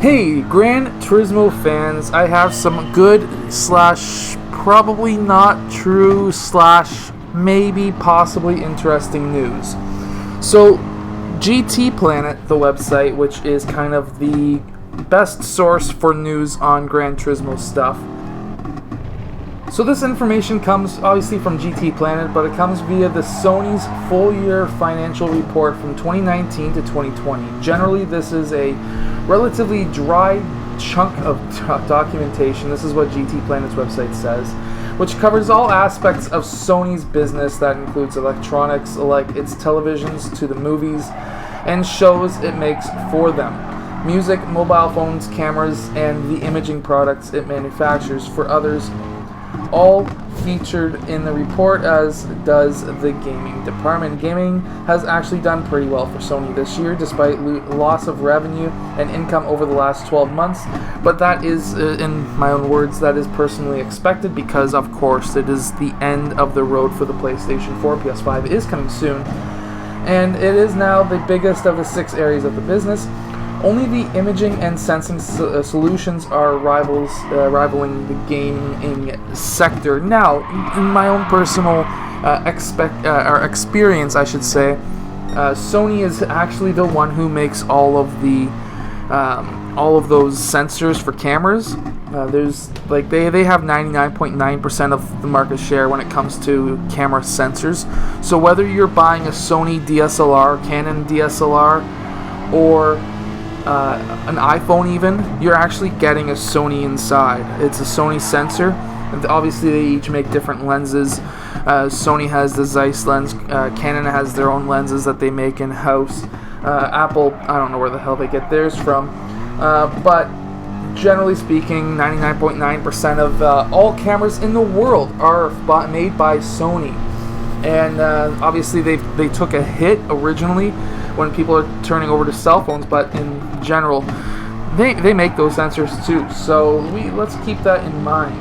Hey, Gran Turismo fans, I have some good slash probably not true slash maybe possibly interesting news. So, GT Planet, the website, which is kind of the best source for news on Gran Turismo stuff. So this information comes obviously from GT Planet, but it comes via the Sony's full year financial report from 2019 to 2020. Generally, this is a relatively dry chunk of documentation. This is what GT Planet's website says, which covers all aspects of Sony's business. That includes electronics, like its televisions, to the movies and shows it makes for them, music, mobile phones, cameras, and the imaging products it manufactures for others, all featured in the report, as does the gaming department. Gaming has actually done pretty well for Sony this year, despite loss of revenue and income over the last 12 months. But that is, in my own words, that is personally expected, because of course it is the end of the road for the PlayStation 4. PS5 is coming soon, and it is now the biggest of the 6 areas of the business. Only the imaging and sensing solutions are rivaling the gaming sector. Now, in my own personal experience, I should say, Sony is actually the one who makes all of those sensors for cameras. They have 99.9% of the market share when it comes to camera sensors. So whether you're buying a Sony DSLR, Canon DSLR, or an iPhone even, you're actually getting a Sony inside. It's a Sony sensor, and obviously they each make different lenses. Sony has the Zeiss lens, Canon has their own lenses that they make in-house. Apple, I don't know where the hell they get theirs from, but generally speaking, 99.9% of all cameras in the world are made by Sony. And obviously they took a hit originally when people are turning over to cell phones, but in general, they make those sensors too. So let's keep that in mind.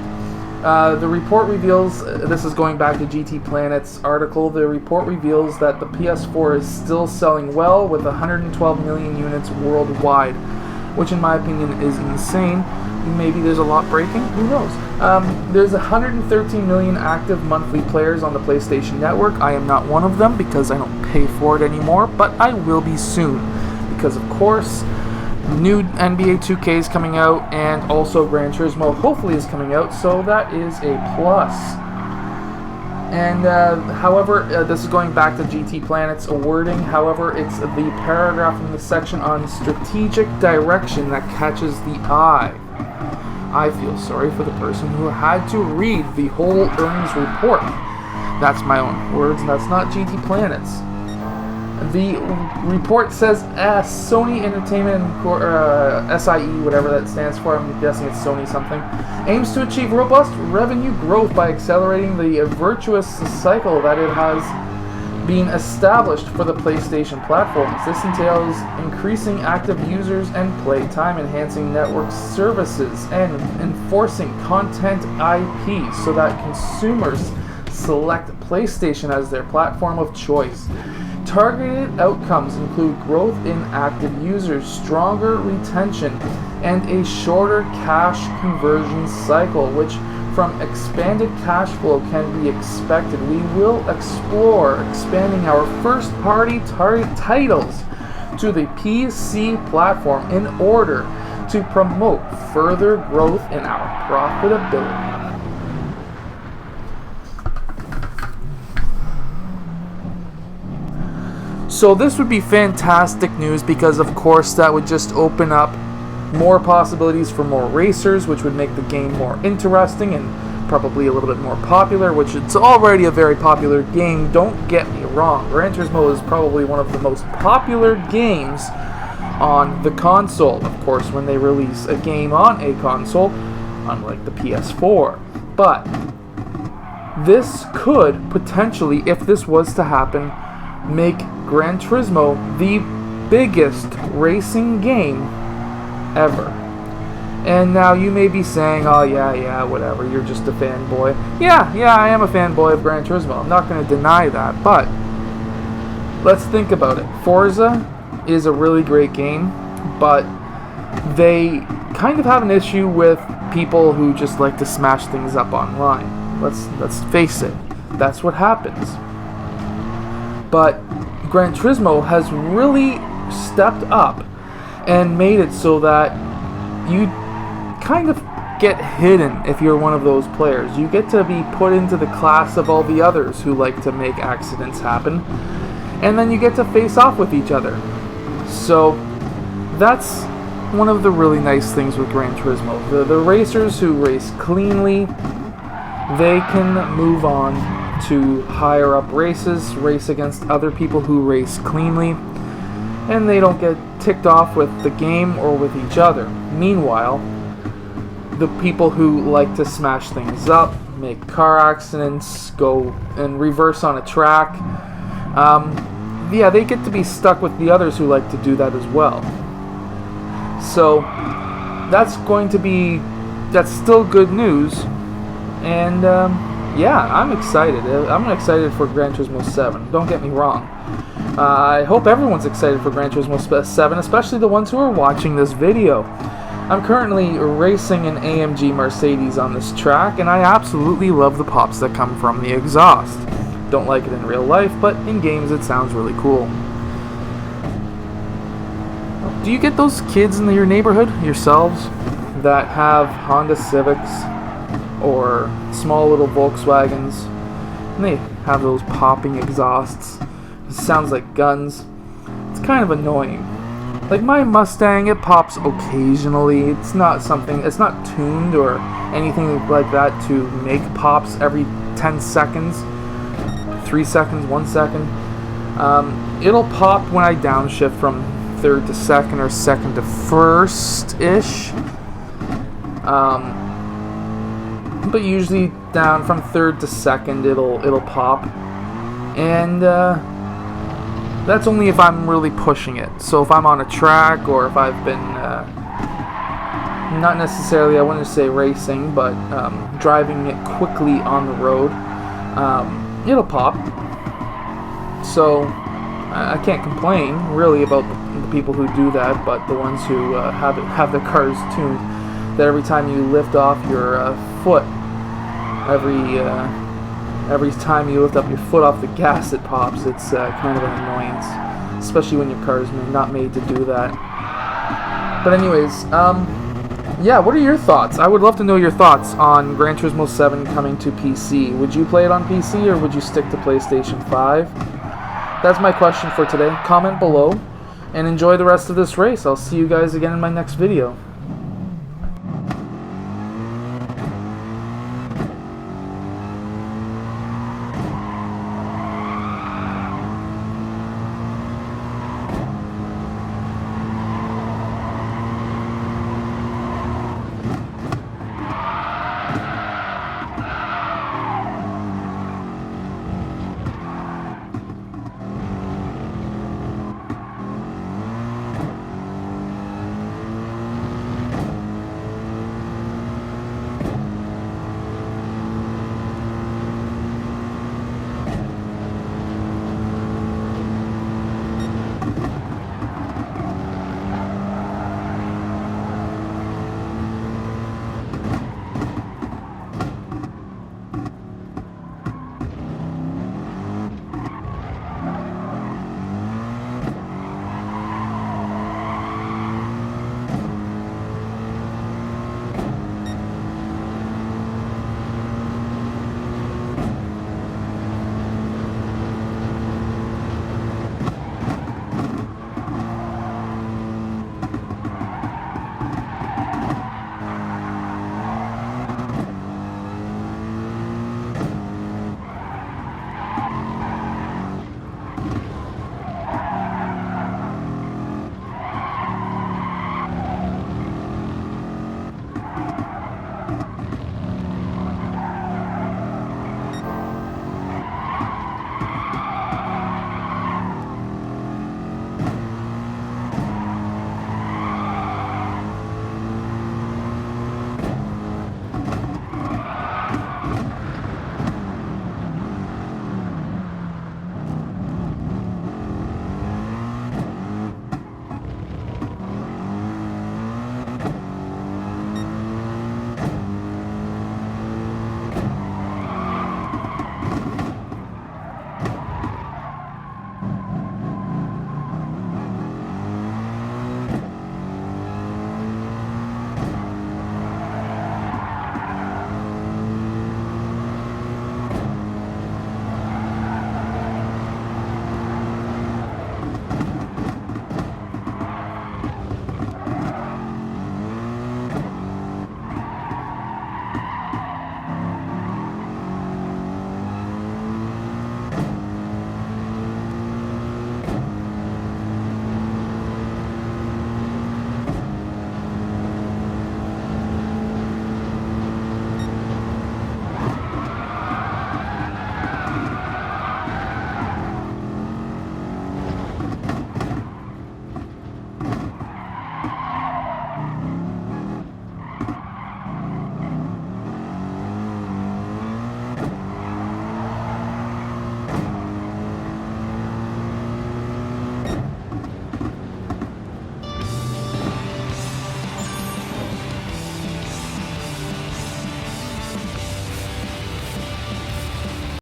The report reveals, this is going back to GT Planet's article, the report reveals that the PS4 is still selling well with 112 million units worldwide, which in my opinion is insane. Maybe there's a lot breaking, who knows. There's 113 million active monthly players on the PlayStation Network. I am not one of them because I don't pay for it anymore, but I will be soon, because of course new NBA 2K is coming out, and also Gran Turismo hopefully is coming out, so that is a plus. And however, this is going back to GT Planet's wording. However, it's the paragraph in the section on strategic direction that catches the eye. I feel sorry for the person who had to read the whole earnings report. That's my own words, that's not GT Planet's. The report says Sony Entertainment, SIE, whatever that stands for, I'm guessing it's Sony something, aims to achieve robust revenue growth by accelerating the virtuous cycle that it has been established for the PlayStation platforms. This entails increasing active users and play time, enhancing network services, and enforcing content IP so that consumers select PlayStation as their platform of choice. Targeted outcomes include growth in active users, stronger retention, and a shorter cash conversion cycle, which from expanded cash flow can be expected. We will explore expanding our first-party titles to the PC platform in order to promote further growth in our profitability. So this would be fantastic news, because of course that would just open up more possibilities for more racers, which would make the game more interesting and probably a little bit more popular, which it's already a very popular game, don't get me wrong. Gran Turismo is probably one of the most popular games on the console, of course, when they release a game on a console, unlike the PS4. But this could potentially, if this was to happen, make Gran Turismo the biggest racing game ever. And now you may be saying, oh yeah, whatever, you're just a fanboy. Yeah, I am a fanboy of Gran Turismo. I'm not going to deny that, but let's think about it. Forza is a really great game, but they kind of have an issue with people who just like to smash things up online. Let's face it, that's what happens. But Gran Turismo has really stepped up and made it so that you kind of get hidden if you're one of those players. You get to be put into the class of all the others who like to make accidents happen, and then you get to face off with each other. So that's one of the really nice things with Gran Turismo. The racers who race cleanly, they can move on to higher up races, race against other people who race cleanly, and they don't get ticked off with the game or with each other. Meanwhile, the people who like to smash things up, make car accidents, go and reverse on a track, yeah, they get to be stuck with the others who like to do that as well. So that's still good news, and yeah, I'm excited. I'm excited for Gran Turismo 7. Don't get me wrong. I hope everyone's excited for Gran Turismo 7, especially the ones who are watching this video. I'm currently racing an AMG Mercedes on this track, and I absolutely love the pops that come from the exhaust. Don't like it in real life, but in games it sounds really cool. Do you get those kids in your neighborhood yourselves that have Honda Civics or small little Volkswagens, and they have those popping exhausts? It sounds like guns. It's kind of annoying. Like my Mustang, it pops occasionally. It's not tuned or anything like that to make pops every 10 seconds, 3 seconds, 1 second. It'll pop when I downshift from third to second or second to first-ish. But usually down from third to second, it'll pop. And that's only if I'm really pushing it. So if I'm on a track, or if I've been, not necessarily, I wouldn't say racing, but driving it quickly on the road, it'll pop. So I can't complain really about the people who do that, but the ones who have their cars tuned that every time you lift off your foot, every time you lift up your foot off the gas, it pops. It's kind of an annoyance, especially when your car is not made to do that. But anyways, yeah, what are your thoughts? I would love to know your thoughts on Gran Turismo 7 coming to PC. Would you play it on PC, or would you stick to PlayStation 5? That's my question for today. Comment below, and enjoy the rest of this race. I'll see you guys again in my next video.